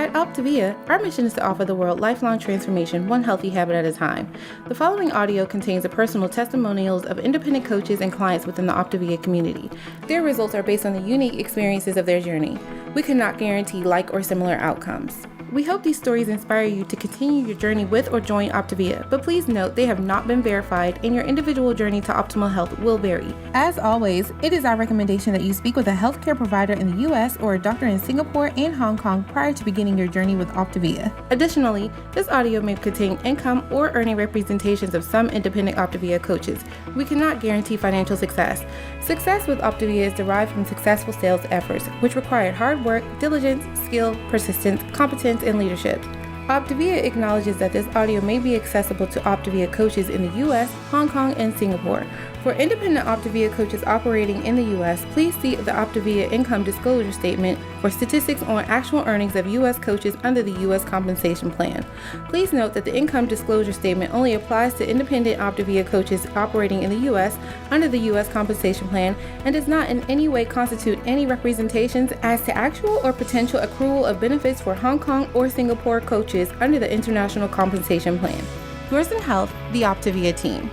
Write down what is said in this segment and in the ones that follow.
At OPTAVIA, our mission is to offer the world lifelong transformation, one healthy habit at a time. The following audio contains the personal testimonials of independent coaches and clients within the OPTAVIA community. Their results are based on the unique experiences of their journey. We cannot guarantee like or similar outcomes. We hope these stories inspire you to continue your journey with or join OPTAVIA, but please note they have not been verified and your individual journey to optimal health will vary. As always, it is our recommendation that you speak with a healthcare provider in the U.S. or a doctor in Singapore and Hong Kong prior to beginning your journey with OPTAVIA. Additionally, this audio may contain income or earning representations of some independent OPTAVIA coaches. We cannot guarantee financial success. Success with OPTAVIA is derived from successful sales efforts, which require hard work, diligence, skill, persistence, competence, and leadership. OPTAVIA acknowledges that this audio may be accessible to OPTAVIA coaches in the U.S., Hong Kong, and Singapore. For independent OPTAVIA coaches operating in the U.S., please see the OPTAVIA Income Disclosure Statement for statistics on actual earnings of U.S. coaches under the U.S. Compensation Plan. Please note that the Income Disclosure Statement only applies to independent OPTAVIA coaches operating in the U.S. under the U.S. Compensation Plan and does not in any way constitute any representations as to actual or potential accrual of benefits for Hong Kong or Singapore coaches under the International Compensation Plan. Yours in Health, the OPTAVIA team.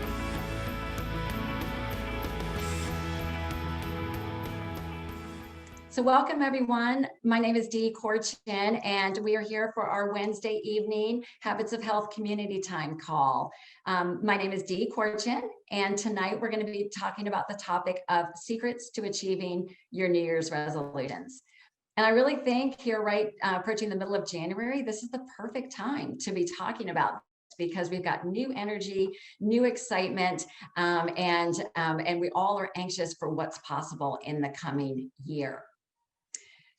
So welcome everyone. My name is Dee Korchan, and we are here for our Wednesday evening Habits of Health Community Time call. My name is Dee Korchan, and tonight we're going to be talking about the topic of secrets to achieving your New Year's resolutions. And I really think here, right, approaching the middle of January, this is the perfect time to be talking about because we've got new energy, new excitement, and we all are anxious for what's possible in the coming year.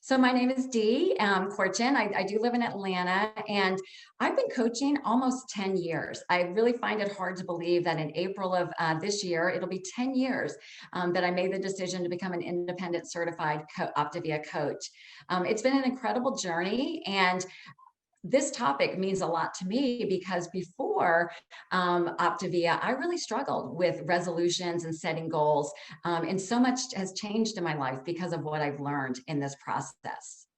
So my name is Dee Korchan. I do live in Atlanta, and I've been coaching almost 10 years. I really find it hard to believe that in April of this year, it'll be 10 years that I made the decision to become an independent certified OPTAVIA coach. It's been an incredible journey, and this topic means a lot to me because before OPTAVIA, I really struggled with resolutions and setting goals. And so much has changed in my life because of what I've learned in this process.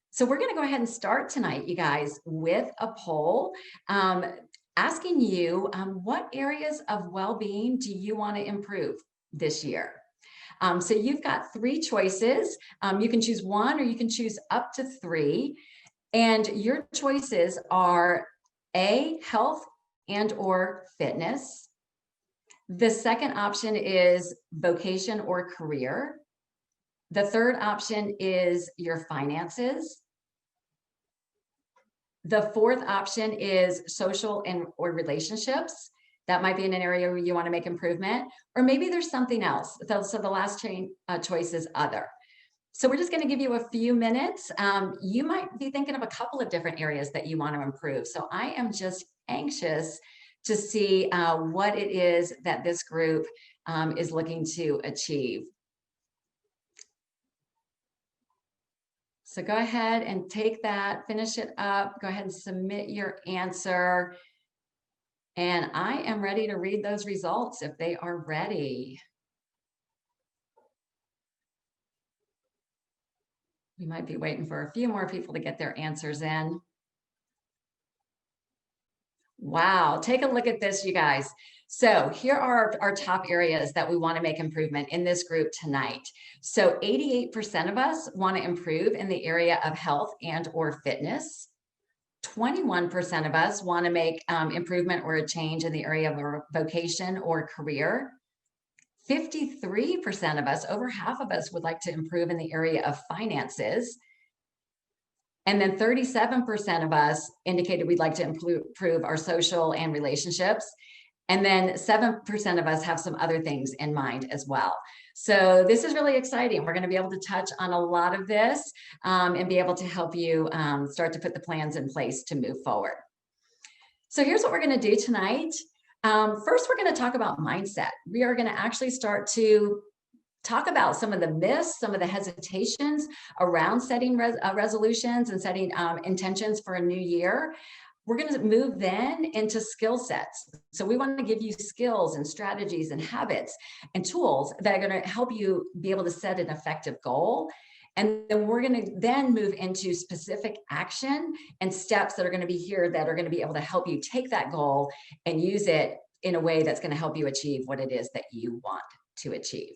So we're going to go ahead and start tonight, you guys, with a poll asking you what areas of well-being do you want to improve this year? So you've got three choices. You can choose one or you can choose up to three. And your choices are A, health and or fitness. The second option is vocation or career. The third option is your finances. The fourth option is social and or relationships. That might be in an area where you want to make improvement, or maybe there's something else. So the last choice is other. So we're just going to give you a few minutes. You might be thinking of a couple of different areas that you want to improve. So I am just anxious to see what it is that this group is looking to achieve. So go ahead and take that, finish it up, go ahead and submit your answer. And I am ready to read those results if they are ready. We might be waiting for a few more people to get their answers in. Wow, take a look at this, you guys. So here are our top areas that we want to make improvement in this group tonight. So 88% of us want to improve in the area of health and or fitness. 21% of us want to make improvement or a change in the area of a vocation or career. 53% of us, over half of us, would like to improve in the area of finances. And then 37% of us indicated we'd like to improve our social and relationships. And then 7% of us have some other things in mind as well. So this is really exciting. We're going to be able to touch on a lot of this and be able to help you start to put the plans in place to move forward. So here's what we're going to do tonight. First, we're going to talk about mindset. We are going to actually start to talk about some of the myths, some of the hesitations around setting resolutions and setting intentions for a new year. We're going to move then into skill sets. So we want to give you skills and strategies and habits and tools that are going to help you be able to set an effective goal. And then we're going to then move into specific action and steps that are going to be here that are going to be able to help you take that goal and use it in a way that's going to help you achieve what it is that you want to achieve.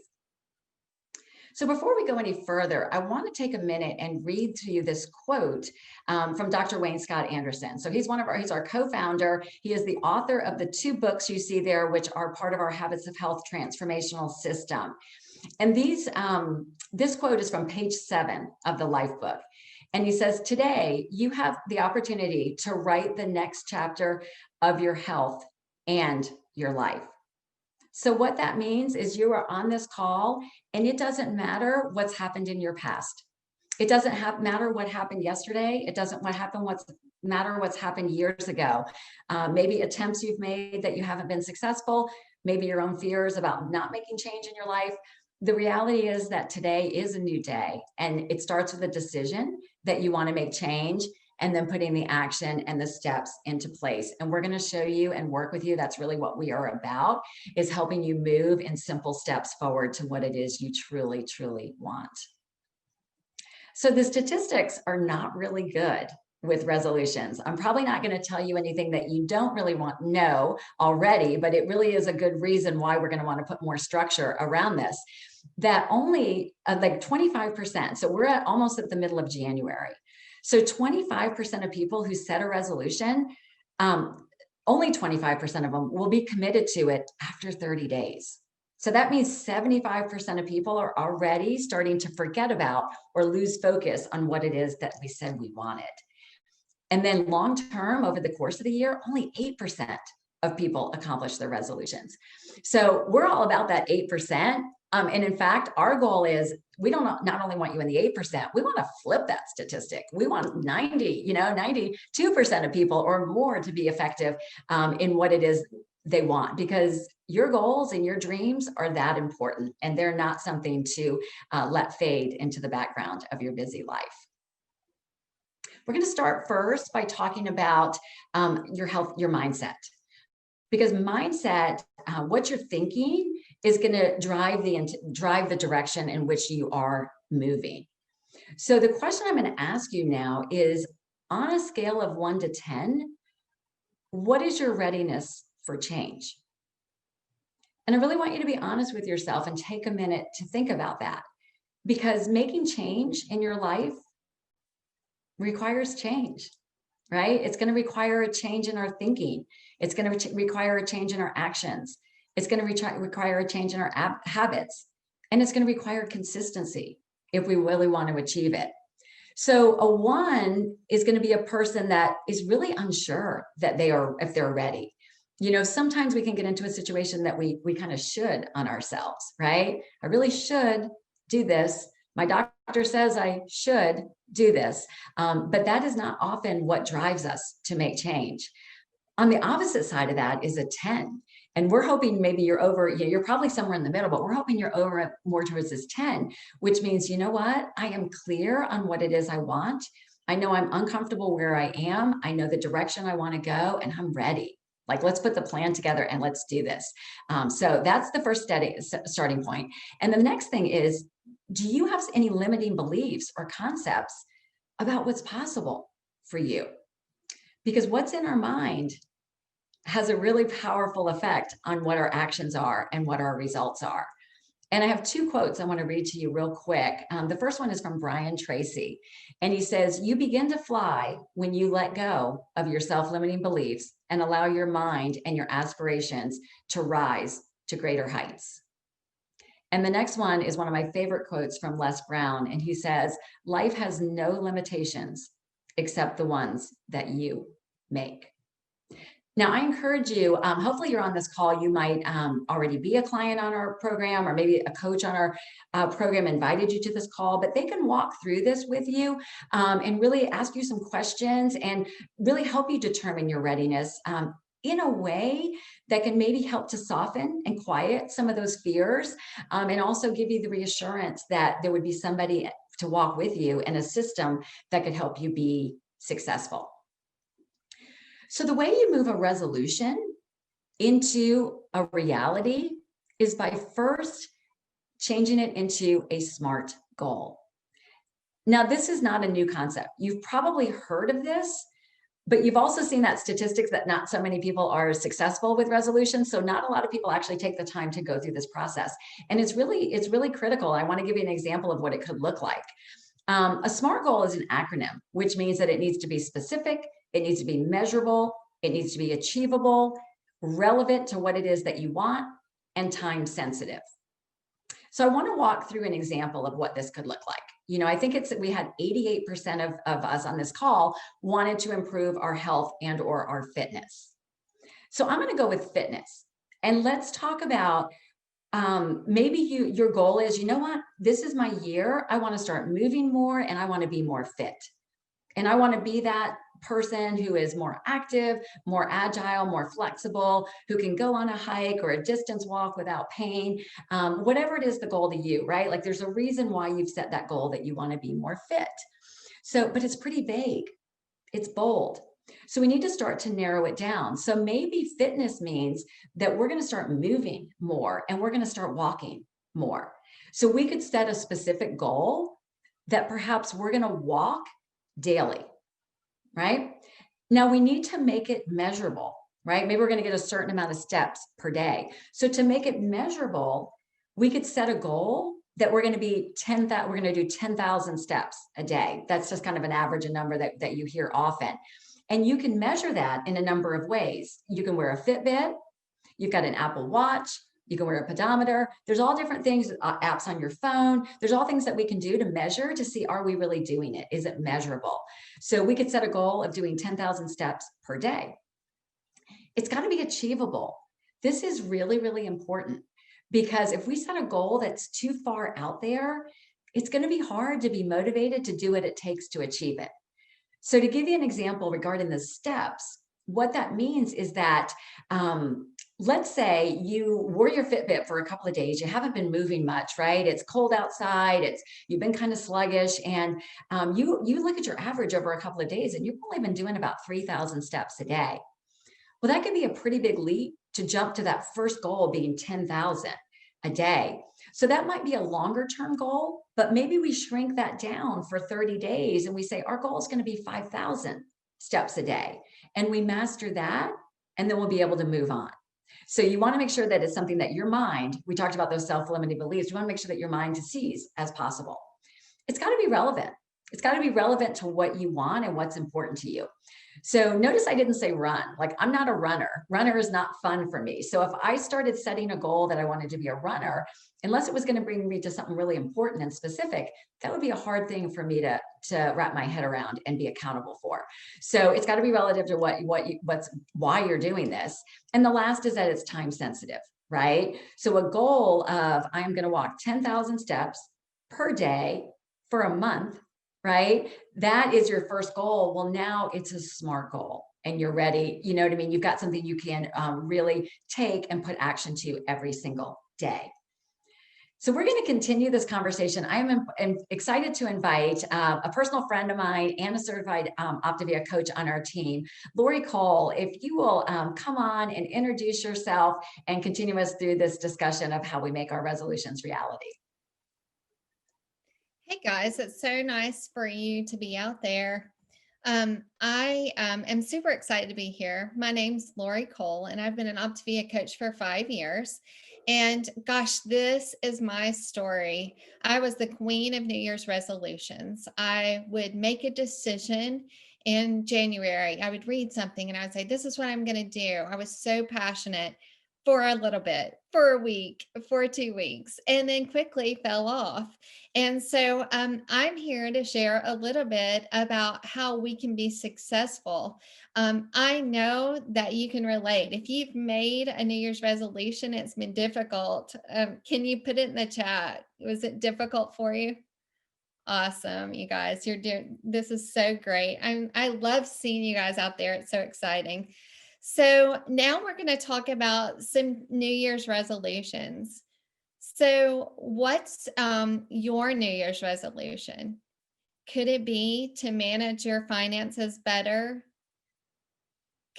So before we go any further, I want to take a minute and read to you this quote from Dr. Wayne Scott Anderson. So he's our co-founder. He is the author of the 2 books you see there, which are part of our Habits of Health transformational system. And this quote is from page 7 of the Life book. And he says, today, you have the opportunity to write the next chapter of your health and your life. So what that means is you are on this call, and it doesn't matter what's happened in your past. It doesn't matter what happened yesterday. It doesn't matter what's happened years ago. Maybe attempts you've made that you haven't been successful, maybe your own fears about not making change in your life. The reality is that today is a new day, and it starts with a decision that you want to make change, and then putting the action and the steps into place. And we're going to show you and work with you. That's really what we are about, is helping you move in simple steps forward to what it is you truly, truly want. So the statistics are not really good with resolutions. I'm probably not going to tell you anything that you don't really know already, but it really is a good reason why we're going to want to put more structure around this. That only like 25%, so we're almost at the middle of January. So 25% of people who set a resolution, only 25% of them will be committed to it after 30 days. So that means 75% of people are already starting to forget about or lose focus on what it is that we said we wanted. And then long-term, over the course of the year, only 8% of people accomplish their resolutions. So we're all about that 8%. And in fact, our goal is, we don't not only want you in the 8%, we want to flip that statistic. We want 92% of people or more to be effective in what it is they want, because your goals and your dreams are that important, and they're not something to let fade into the background of your busy life. We're going to start first by talking about your health, your mindset, because mindset, what you're thinking, is going to drive the direction in which you are moving. So the question I'm going to ask you now is, on a scale of 1 to 10, what is your readiness for change? And I really want you to be honest with yourself and take a minute to think about that, because making change in your life requires change, right? It's going to require a change in our thinking. It's going to require a change in our actions. It's going to require a change in our habits, and it's going to require consistency if we really want to achieve it. So a 1 is going to be a person that is really unsure that if they're ready. You know, sometimes we can get into a situation that we kind of should on ourselves, right? I really should do this. My doctor says I should do this, but that is not often what drives us to make change. On the opposite side of that is a 10. And we're hoping maybe you're over, you're probably somewhere in the middle, but we're hoping you're over more towards this 10, which means, you know what? I am clear on what it is I want. I know I'm uncomfortable where I am. I know the direction I want to go, and I'm ready. Like, let's put the plan together and let's do this. So that's the first starting point. And the next thing is, do you have any limiting beliefs or concepts about what's possible for you? Because what's in our mind has a really powerful effect on what our actions are and what our results are. And I have 2 quotes I want to read to you real quick. The first one is from Brian Tracy. And he says, you begin to fly when you let go of your self-limiting beliefs and allow your mind and your aspirations to rise to greater heights. And the next one is one of my favorite quotes from Les Brown. And he says, life has no limitations except the ones that you make. Now, I encourage you, hopefully you're on this call, you might already be a client on our program, or maybe a coach on our program invited you to this call, but they can walk through this with you and really ask you some questions and really help you determine your readiness in a way that can maybe help to soften and quiet some of those fears, and also give you the reassurance that there would be somebody to walk with you and a system that could help you be successful. So the way you move a resolution into a reality is by first changing it into a SMART goal. Now, this is not a new concept. You've probably heard of this, but you've also seen that statistics that not so many people are successful with resolutions. So not a lot of people actually take the time to go through this process. And it's really critical. I want to give you an example of what it could look like. A SMART goal is an acronym, which means that it needs to be specific, it needs to be measurable, it needs to be achievable, relevant to what it is that you want, and time sensitive. So I want to walk through an example of what this could look like. I think we had 88% of us on this call wanted to improve our health and or our fitness. So I'm going to go with fitness. And let's talk about maybe your goal is, you know what, this is my year. I want to start moving more and I want to be more fit. And I want to be that person who is more active, more agile, more flexible, who can go on a hike or a distance walk without pain, whatever it is the goal to you, right? Like there's a reason why you've set that goal that you want to be more fit. So, but it's pretty vague. It's bold. So we need to start to narrow it down. So maybe fitness means that we're going to start moving more and we're going to start walking more. So we could set a specific goal that perhaps we're going to walk daily, right? Now we need to make it measurable, right? Maybe we're going to get a certain amount of steps per day. So to make it measurable, we could set a goal that we're going to be 10,000, we're going to do 10,000 steps a day. That's just kind of an average, a number that you hear often. And you can measure that in a number of ways. You can wear a Fitbit, you've got an Apple Watch, you can wear a pedometer. There's all different things, apps on your phone. There's all things that we can do to measure to see, are we really doing it? Is it measurable? So we could set a goal of doing 10,000 steps per day. It's got to be achievable. This is really, really important because if we set a goal that's too far out there, it's going to be hard to be motivated to do what it takes to achieve it. So to give you an example regarding the steps, what that means is that let's say you wore your Fitbit for a couple of days, you haven't been moving much, right? It's cold outside, you've been kind of sluggish, and you look at your average over a couple of days and you've only been doing about 3,000 steps a day. Well, that could be a pretty big leap to jump to that first goal being 10,000 a day. So that might be a longer term goal, but maybe we shrink that down for 30 days and we say our goal is going to be 5,000 steps a day. And we master that, and then we'll be able to move on. So you want to make sure that it's something that your mind, we talked about those self-limiting beliefs, you want to make sure that your mind sees as possible. It's got to be relevant. It's got to be relevant to what you want and what's important to you. So notice I didn't say run. Like I'm not a runner. Runner is not fun for me. So if I started setting a goal that I wanted to be a runner, unless it was going to bring me to something really important and specific, that would be a hard thing for me to wrap my head around and be accountable for. So it's got to be relative to why you're doing this. And the last is that it's time sensitive, right? So a goal of I'm going to walk 10,000 steps per day for a month, right? That is your first goal. Well, now it's a SMART goal and you're ready. You know what I mean? You've got something you can really take and put action to every single day. So we're going to continue this conversation. I'm excited to invite a personal friend of mine and a certified OPTAVIA coach on our team, Lori Cole. If you will come on and introduce yourself and continue us through this discussion of how we make our resolutions reality. Hey guys, it's so nice for you to be out there. I am super excited to be here. My name's Lori Cole, and I've been an OPTAVIA coach for 5 years. And gosh, this is my story. I was the queen of New Year's resolutions. I would make a decision in January. I would read something and I would say, this is what I'm going to do. I was so passionate for a little bit, for a week, for 2 weeks, and then quickly fell off. And so I'm here to share a little bit about how we can be successful. I know that you can relate. If you've made a New Year's resolution, it's been difficult. Can you put it in the chat? Was it difficult for you? Awesome, you guys. This is so great. I love seeing you guys out there. It's so exciting. So now we're going to talk about some New Year's resolutions. So what's your New Year's resolution? Could it be to manage your finances better?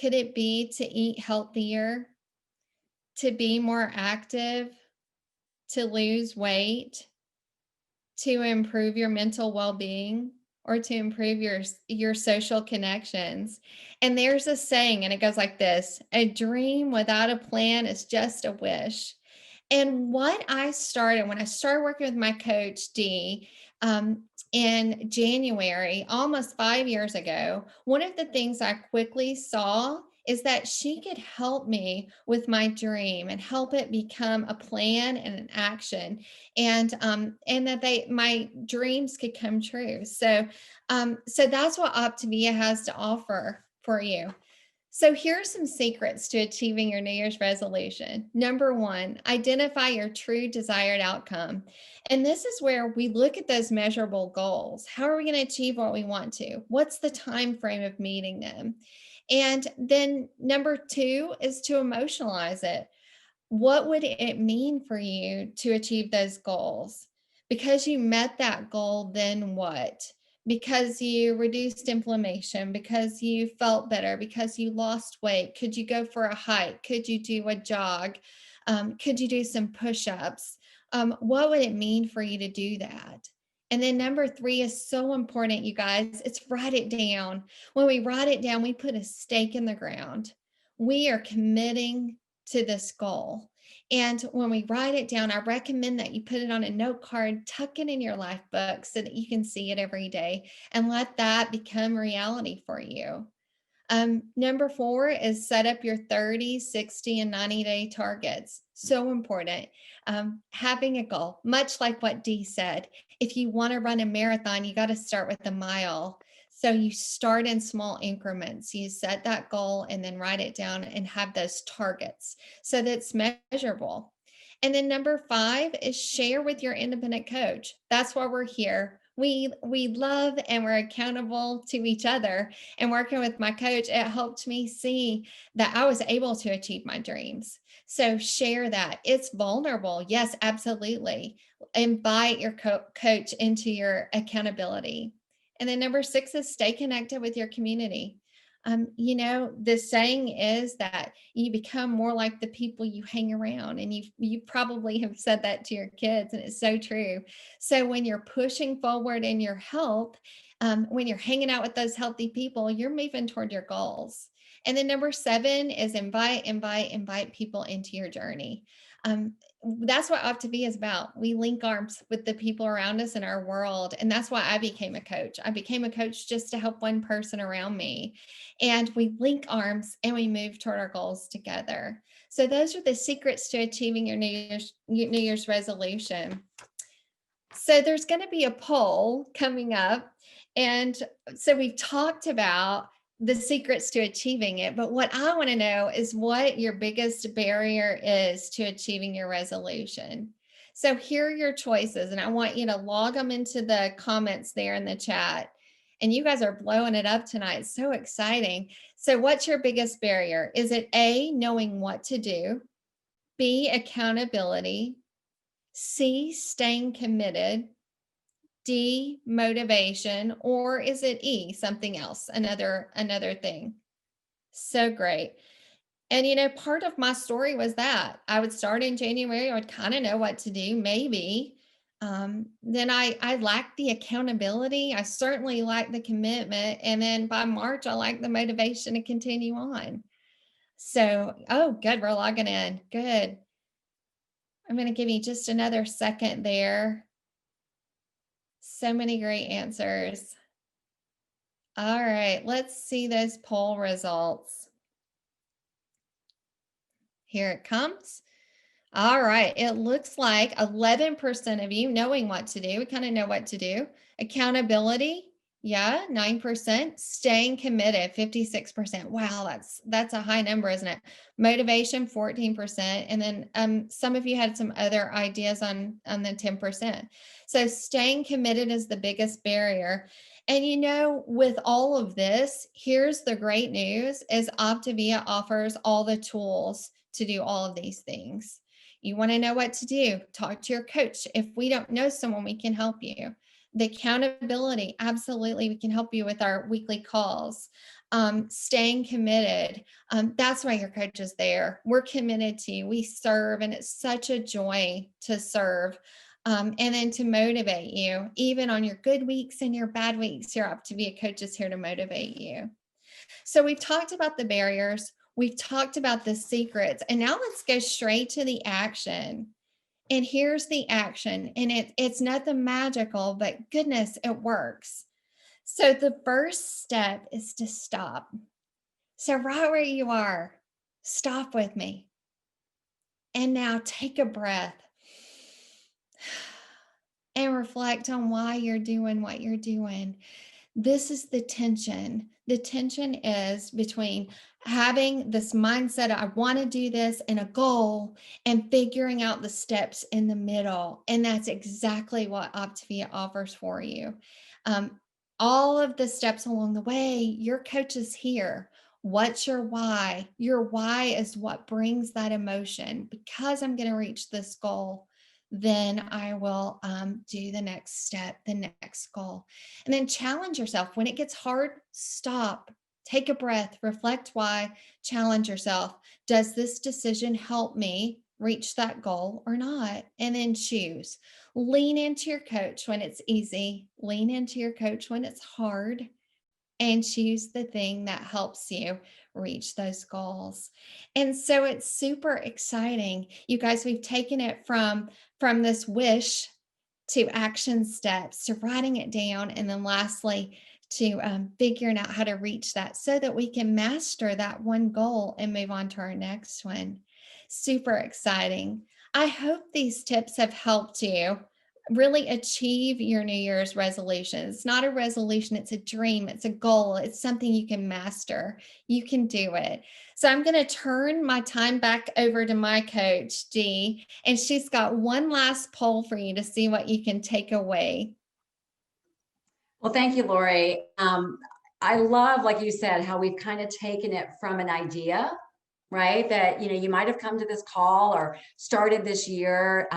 Could it be to eat healthier? To be more active? To lose weight? to improve your mental well-being or to improve your social connections. And there's a saying, and it goes like this: a dream without a plan is just a wish. And what I started when I started working with my coach, Dee, in January, almost 5 years ago, one of the things I quickly saw is that she could help me with my dream and help it become a plan and an action, and that my dreams could come true. So that's what OPTAVIA has to offer for you. So here are some secrets to achieving your New Year's resolution. Number one, identify your true desired outcome. And this is where we look at those measurable goals. How are we going to achieve what we want to? What's the time frame of meeting them? And then number two is to emotionalize it. What would it mean for you to achieve those goals? Because you met that goal, then what? Because you reduced inflammation, because you felt better, because you lost weight. Could you go for a hike? Could you do a jog? Could you do some push-ups? What would it mean for you to do that? And then number three is so important, you guys. It's write it down. When we write it down, we put a stake in the ground. We are committing to this goal. And when we write it down, I recommend that you put it on a note card, tuck it in your life book so that you can see it every day and let that become reality for you. Number four is set up your 30, 60, and 90-day targets. So important. Having a goal, much like what Dee said, if you want to run a marathon, you got to start with a mile. So you start in small increments. You set that goal and then write it down and have those targets so that's measurable. And then number five is share with your independent coach. That's why we're here. We love and we're accountable to each other. And working with my coach, it helped me see that I was able to achieve my dreams. So share that. It's vulnerable. Yes, absolutely. Invite your coach into your accountability. And then number six is stay connected with your community. The saying is that you become more like the people you hang around, and you probably have said that to your kids, and it's so true. So when you're pushing forward in your health, when you're hanging out with those healthy people, you're moving toward your goals. And then number seven is invite people into your journey. That's what OPTAVIA is about. We link arms with the people around us in our world. And that's why I became a coach. I became a coach just to help one person around me. And we link arms and we move toward our goals together. So those are the secrets to achieving your New Year's resolution. So there's going to be a poll coming up. And so we've talked about the secrets to achieving it, but what I want to know is what your biggest barrier is to achieving your resolution. So here are your choices, and I want you to log them into the comments there in the chat. And you guys are blowing it up tonight. It's so exciting. So what's your biggest barrier? Is it A, knowing what to do, B, accountability, C, staying committed, D, motivation, or is it E, something else, another thing? So great. And part of my story was that I would start in January, I would kind of know what to do, maybe. Then I lacked the accountability. I certainly lacked the commitment. And then by March, I lacked the motivation to continue on. So, oh, good. We're logging in. Good. I'm going to give you just another second there. So many great answers. All right, let's see those poll results. Here it comes. All right, it looks like 11% of you knowing what to do. We kind of know what to do. Accountability, yeah, 9%. Staying committed, 56%. Wow, that's a high number, isn't it? Motivation, 14%. And then some of you had some other ideas on the 10%. So staying committed is the biggest barrier. And with all of this, here's the great news is OPTAVIA offers all the tools to do all of these things. You want to know what to do, talk to your coach. If we don't know someone, we can help you. The accountability, absolutely, we can help you with our weekly calls. Staying committed, that's why your coach is there. We're committed to you. We serve, and it's such a joy to serve. and then to motivate you, even on your good weeks and your bad weeks. Your OPTAVIA coach is here to motivate you. So we've talked about the barriers, we've talked about the secrets, and now let's go straight to the action. And here's the action, and it's nothing magical, but goodness, it works. So the first step is to stop. So right where you are, stop with me. And now take a breath and reflect on why you're doing what you're doing. This is the tension. The tension is between having this mindset, I want to do this, and a goal, and figuring out the steps in the middle. And that's exactly what OPTAVIA offers for you. All of the steps along the way, your coach is here. What's your why? Your why is what brings that emotion. Because I'm going to reach this goal, then I will do the next step, the next goal. And then challenge yourself. When it gets hard, stop, take a breath, reflect why, challenge yourself. Does this decision help me reach that goal or not? And then choose. Lean into your coach when it's easy, lean into your coach when it's hard, and choose the thing that helps you reach those goals. And so it's super exciting. You guys, we've taken it from this wish to action steps, to writing it down, and then lastly to figuring out how to reach that so that we can master that one goal and move on to our next one. Super exciting. I hope these tips have helped you really achieve your New Year's resolution. It's not a resolution, it's a dream, it's a goal, it's something you can master. You can do it. So I'm going to turn my time back over to my coach, Dee, and she's got one last poll for you to see what you can take away. Well, thank you, Lori. I love, like you said, how we've kind of taken it from an idea, right? That, you might have come to this call or started this year.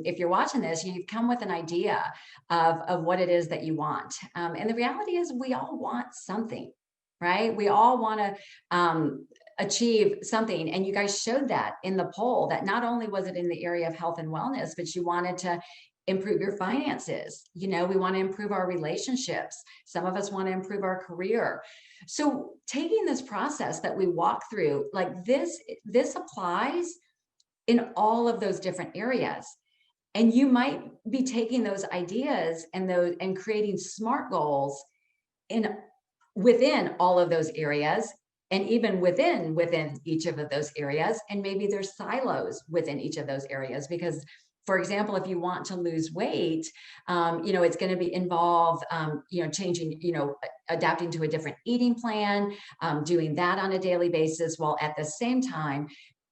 If you're watching this, you've come with an idea of what it is that you want. And the reality is we all want something, right? We all want to achieve something. And you guys showed that in the poll, that not only was it in the area of health and wellness, but you wanted to improve your finances. We want to improve our relationships. Some of us want to improve our career. So taking this process that we walk through, like this applies in all of those different areas. And you might be taking those ideas and creating SMART goals within all of those areas, and even within each of those areas. And maybe there's silos within each of those areas, because for example, if you want to lose weight, it's going to be involve, changing, adapting to a different eating plan, doing that on a daily basis, while at the same time,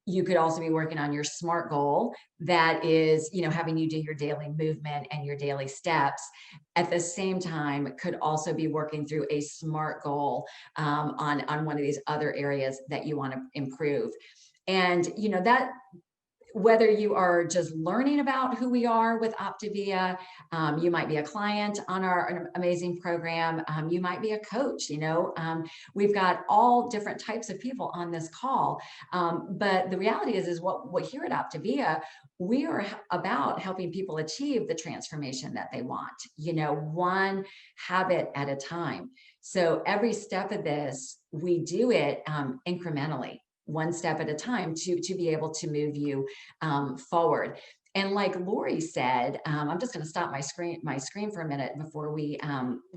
you could also be working on your SMART goal that is, having you do your daily movement and your daily steps. At the same time, could also be working through a SMART goal on one of these other areas that you want to improve. And, that whether you are just learning about who we are with OPTAVIA, you might be a client on our amazing program, you might be a coach, we've got all different types of people on this call. But the reality is what here at OPTAVIA, we are about helping people achieve the transformation that they want, one habit at a time. So every step of this, we do it incrementally, one step at a time to be able to move you forward. And like Lori said, I'm just going to stop my screen for a minute before we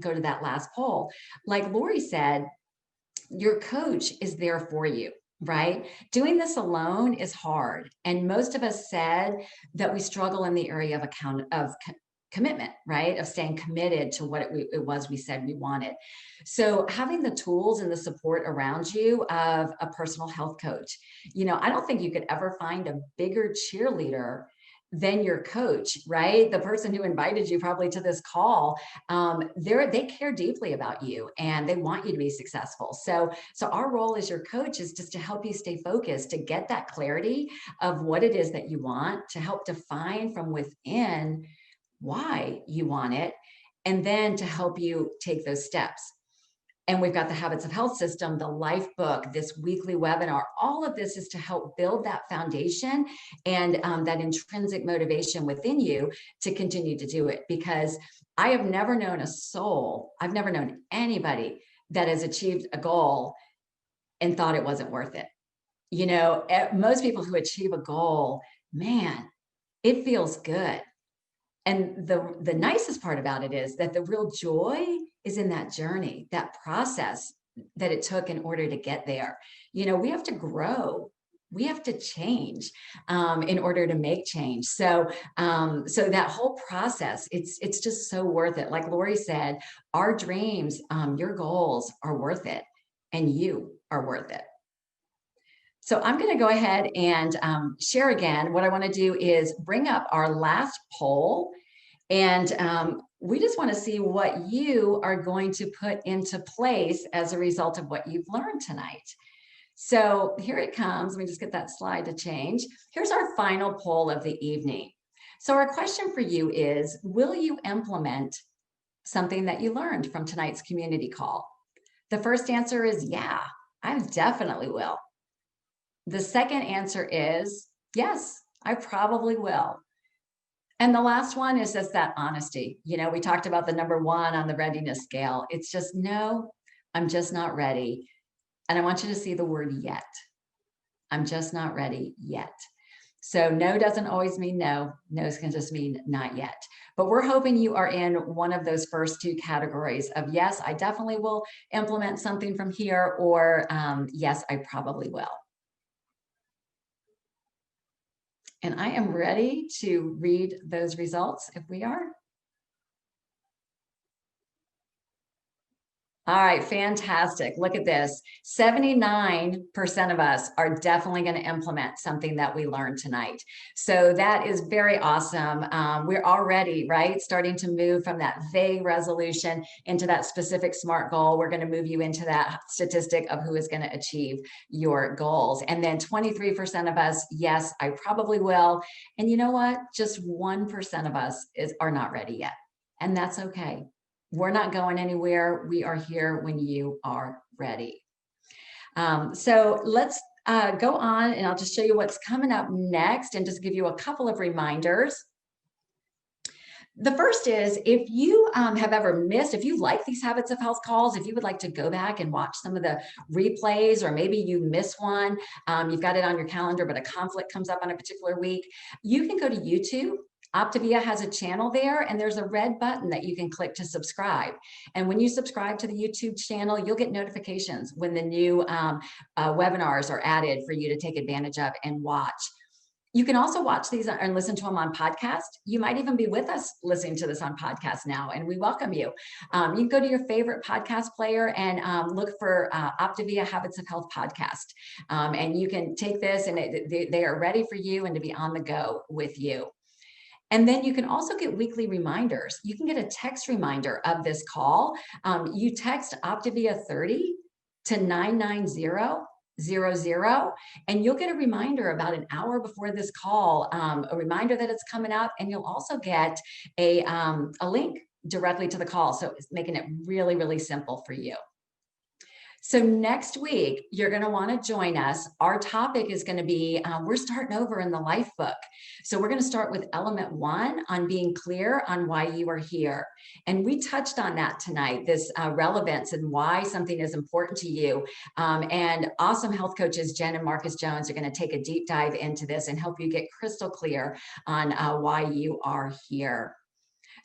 go to that last poll. Like Lori said, your coach is there for you, right? Doing this alone is hard. And most of us said that we struggle in the area of commitment, right? Of staying committed to what it was we said we wanted. So having the tools and the support around you of a personal health coach, I don't think you could ever find a bigger cheerleader than your coach, right? The person who invited you probably to this call, they care deeply about you and they want you to be successful. So our role as your coach is just to help you stay focused, to get that clarity of what it is that you want, to help define from within why you want it, and then to help you take those steps. And we've got the Habits of Health system, the life book, this weekly webinar. All of this is to help build that foundation and that intrinsic motivation within you to continue to do it. Because I have never known a soul, I've never known anybody that has achieved a goal and thought it wasn't worth it. You know, most people who achieve a goal, man, it feels good. And the nicest part about it is that the real joy is in that journey, that process that it took in order to get there. You know, we have to grow. We have to change in order to make change. So, so that whole process, it's just so worth it. Like Lori said, our dreams, your goals are worth it, and you are worth it. So I'm going to go ahead and share again. What I want to do is bring up our last poll, and we just want to see what you are going to put into place as a result of what you've learned tonight. So here it comes. Let me just get that slide to change. Here's our final poll of the evening. So our question for you is, will you implement something that you learned from tonight's community call? The first answer is, yeah, I definitely will. The second answer is, yes, I probably will. And the last one is just that honesty. You know, we talked about the number 1 on the readiness scale. It's just, no, I'm just not ready. And I want you to see the word yet. I'm just not ready yet. So no doesn't always mean no. No can just mean not yet. But we're hoping you are in one of those first 2 categories of, yes, I definitely will implement something from here, or yes, I probably will. And I am ready to read those results if we are. All right, fantastic. Look at this. 79% of us are definitely going to implement something that we learned tonight. So that is very awesome. We're already, right, starting to move from that vague resolution into that specific SMART goal. We're going to move you into that statistic of who is going to achieve your goals. And then 23% of us, yes, I probably will. And you know what? Just 1% of us are not ready yet. And that's okay. We're not going anywhere. We are here when you are ready. So let's go on, and I'll just show you what's coming up next and just give you a couple of reminders. The first is, if you have ever missed, if you like these Habits of Health calls, if you would like to go back and watch some of the replays, or maybe you miss one, you've got it on your calendar, but a conflict comes up on a particular week, you can go to YouTube. OPTAVIA has a channel there, and there's a red button that you can click to subscribe. And when you subscribe to the YouTube channel, you'll get notifications when the new webinars are added for you to take advantage of and watch. You can also watch these and listen to them on podcast. You might even be with us listening to this on podcast now, and we welcome you. You can go to your favorite podcast player and look for OPTAVIA Habits of Health podcast. And you can take this, and they are ready for you and to be on the go with you. And then you can also get weekly reminders. You can get a text reminder of this call. You text OPTAVIA 30 to 99000, and you'll get a reminder about an hour before this call, a reminder that it's coming up, and you'll also get a link directly to the call. So it's making it really, really simple for you. So next week, you're going to want to join us. Our topic is going to be, we're starting over in the life book. So we're going to start with element 1 on being clear on why you are here. And we touched on that tonight, this relevance and why something is important to you. And awesome health coaches, Jen and Marcus Jones, are going to take a deep dive into this and help you get crystal clear on why you are here.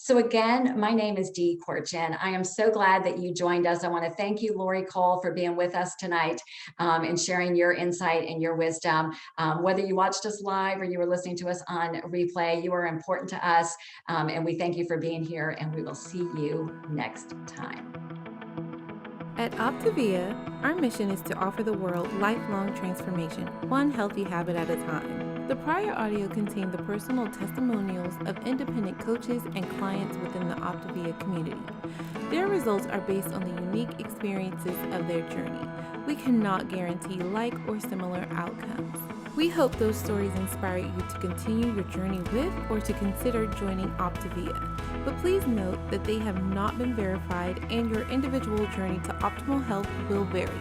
So again, my name is Dee Korchan. I am so glad that you joined us. I want to thank you, Lori Cole, for being with us tonight and sharing your insight and your wisdom. Whether you watched us live or you were listening to us on replay, you are important to us. And we thank you for being here, and we will see you next time. At OPTAVIA, our mission is to offer the world lifelong transformation, one healthy habit at a time. The prior audio contained the personal testimonials of independent coaches and clients within the OPTAVIA community. Their results are based on the unique experiences of their journey. We cannot guarantee like or similar outcomes. We hope those stories inspire you to continue your journey with or to consider joining OPTAVIA. But please note that they have not been verified and your individual journey to optimal health will vary.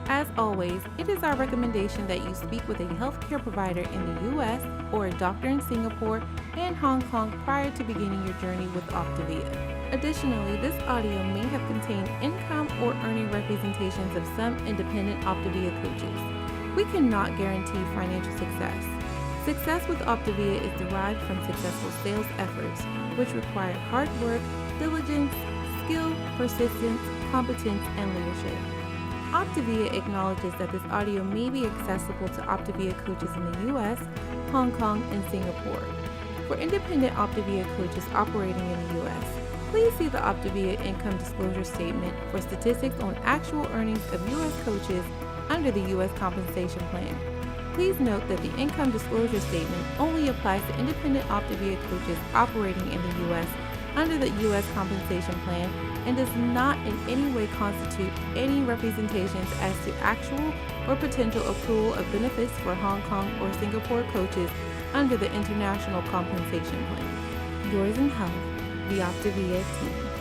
As always, it is our recommendation that you speak with a healthcare provider in the US or a doctor in Singapore and Hong Kong prior to beginning your journey with OPTAVIA. Additionally, this audio may have contained income or earning representations of some independent OPTAVIA coaches. We cannot guarantee financial success. Success with OPTAVIA is derived from successful sales efforts, which require hard work, diligence, skill, persistence, competence, and leadership. OPTAVIA acknowledges that this audio may be accessible to OPTAVIA coaches in the US, Hong Kong, and Singapore. For independent OPTAVIA coaches operating in the US, please see the OPTAVIA Income Disclosure Statement for statistics on actual earnings of US coaches under the U.S. Compensation Plan. Please note that the Income Disclosure Statement only applies to independent OPTAVIA coaches operating in the U.S. under the U.S. Compensation Plan and does not in any way constitute any representations as to actual or potential accrual of benefits for Hong Kong or Singapore coaches under the International Compensation Plan. Yours in health, the OPTAVIA team.